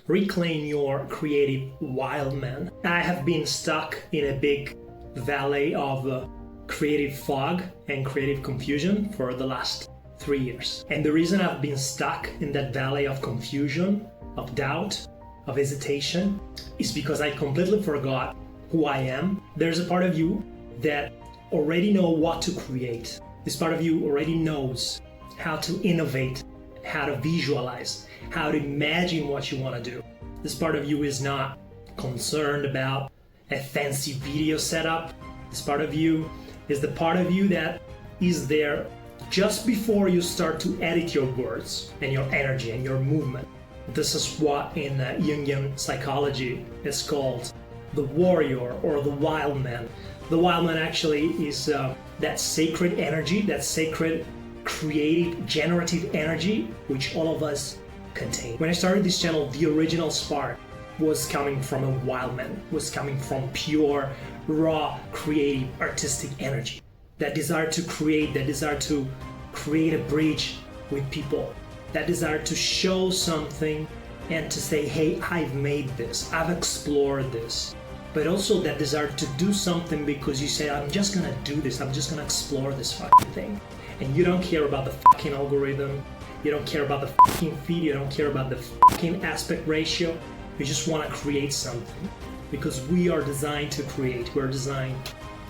reclaim your creative wildman. I have been stuck in a big valley of creative fog and creative confusion for the last 3 years. And the reason I've been stuck in that valley of confusion, of doubt, of hesitation, is because I completely forgot who I am. There's a part of you that already know what to create. This part of you already knows how to innovate, how to visualize, how to imagine what you want to do. This part of you is not concerned about a fancy video setup. This part of you is the part of you that is there just before you start to edit your words and your energy and your movement. This is what in Jungian psychology is called the warrior or the wild man. The wild man actually is that sacred energy, that sacred creative, generative energy which all of us contain. When I started this channel, the original spark was coming from a wild man, was coming from pure, raw, creative, artistic energy. That desire to create, that desire to create a bridge with people, that desire to show something and to say, hey, I've made this, I've explored this. But also that desire to do something because you say, I'm just gonna do this, I'm just gonna explore this fucking thing. And you don't care about the fucking algorithm, you don't care about the fucking feed, you don't care about the fucking aspect ratio, you just wanna create something. Because we are designed to create, we're designed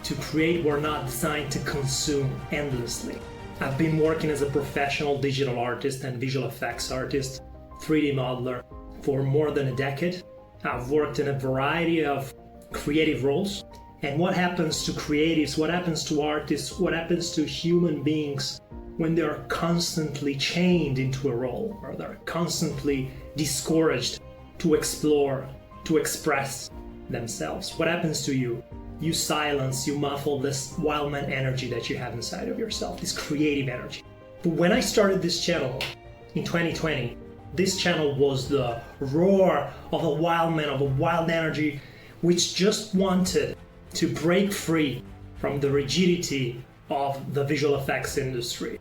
to create, we're not designed to consume endlessly. I've been working as a professional digital artist and visual effects artist, 3D modeler, for more than a decade. I've worked in a variety of creative roles. And what happens to creatives, what happens to artists, what happens to human beings when they're constantly chained into a role, or they're constantly discouraged to explore, to express themselves? What happens to you? You silence, you muffle this wildman energy that you have inside of yourself, this creative energy. But when I started this channel in 2020, this channel was the roar of a wild man, of a wild energy, which just wanted to break free from the rigidity of the visual effects industry.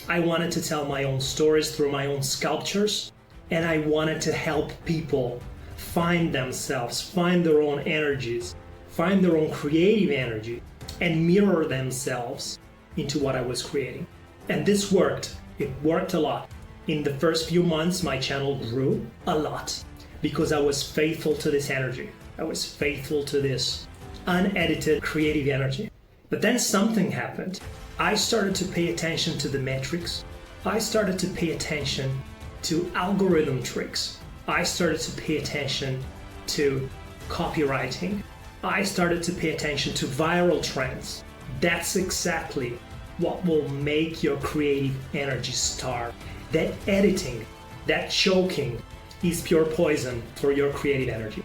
I wanted to tell my own stories through my own sculptures, and I wanted to help people find themselves, find their own energies, find their own creative energy, and mirror themselves into what I was creating. And this worked. It worked a lot. In the first few months, my channel grew a lot because I was faithful to this energy. I was faithful to this unedited creative energy. But then something happened. I started to pay attention to the metrics. I started to pay attention to algorithm tricks. I started to pay attention to copywriting. I started to pay attention to viral trends. That's exactly what will make your creative energy starve. That editing, that choking is pure poison for your creative energy.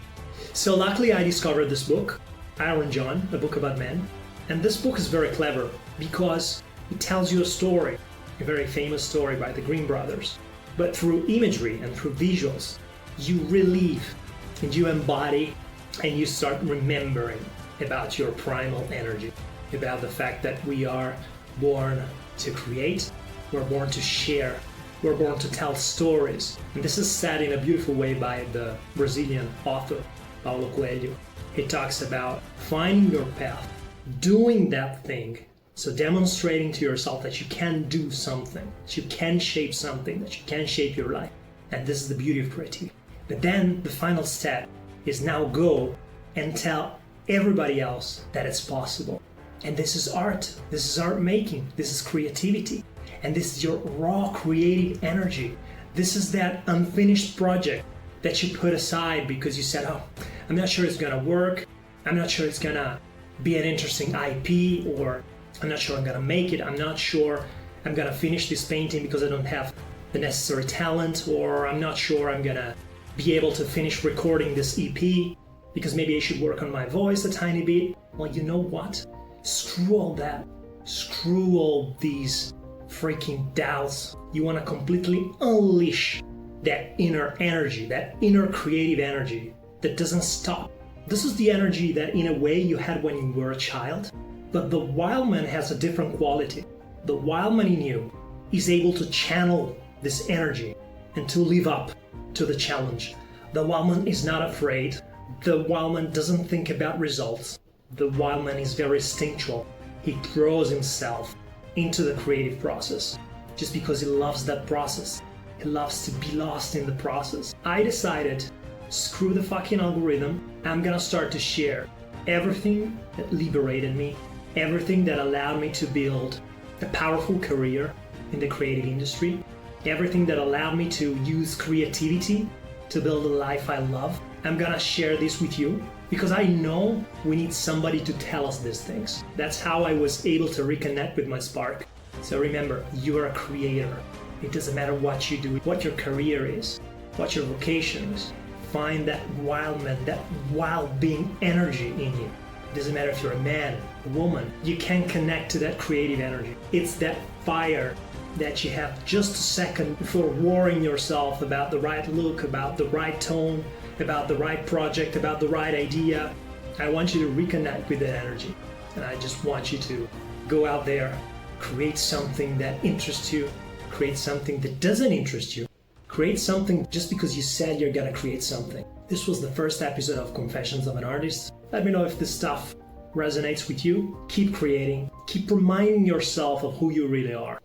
So luckily I discovered this book, Iron John, a book about men. And this book is very clever because it tells you a story, a very famous story by the Green Brothers. But through imagery and through visuals, you relive and you embody and you start remembering about your primal energy, about the fact that we are born to create, we're born to share, we're born to tell stories. And this is said in a beautiful way by the Brazilian author, Paulo Coelho. He talks about finding your path, doing that thing, so demonstrating to yourself that you can do something, that you can shape something, that you can shape your life. And this is the beauty of creativity. But then the final step is now go and tell everybody else that it's possible. And this is art. This is art making. This is creativity. And this is your raw creative energy. This is that unfinished project that you put aside because you said, oh, I'm not sure it's gonna work. I'm not sure it's gonna be an interesting IP, or I'm not sure I'm gonna make it. I'm not sure I'm gonna finish this painting because I don't have the necessary talent, or I'm not sure I'm gonna be able to finish recording this EP because maybe I should work on my voice a tiny bit. Well, you know what? Screw all that. Screw all these freaking doubts. You want to completely unleash that inner energy, that inner creative energy that doesn't stop. This is the energy that in a way you had when you were a child, but the wild man has a different quality. The wild man in you is able to channel this energy and to live up to the challenge. The wildman is not afraid. The wildman doesn't think about results. The wildman is very instinctual. He throws himself into the creative process just because he loves that process. He loves to be lost in the process. I decided, screw the fucking algorithm. I'm gonna start to share everything that liberated me, everything that allowed me to build a powerful career in the creative industry, everything that allowed me to use creativity to build a life I love. I'm gonna share this with you because I know we need somebody to tell us these things. That's how I was able to reconnect with my spark. So remember, you are a creator. It doesn't matter what you do, what your career is, what your vocation is. Find that wild man, that wild being energy in you. It doesn't matter if you're a man, a woman, you can connect to that creative energy. It's that fire that you have just a second before worrying yourself about the right look, about the right tone, about the right project, about the right idea. I want you to reconnect with that energy. And I just want you to go out there, create something that interests you, create something that doesn't interest you. Create something just because you said you're gonna create something. This was the first episode of Confessions of an Artist. Let me know if this stuff resonates with you. Keep creating. Keep reminding yourself of who you really are.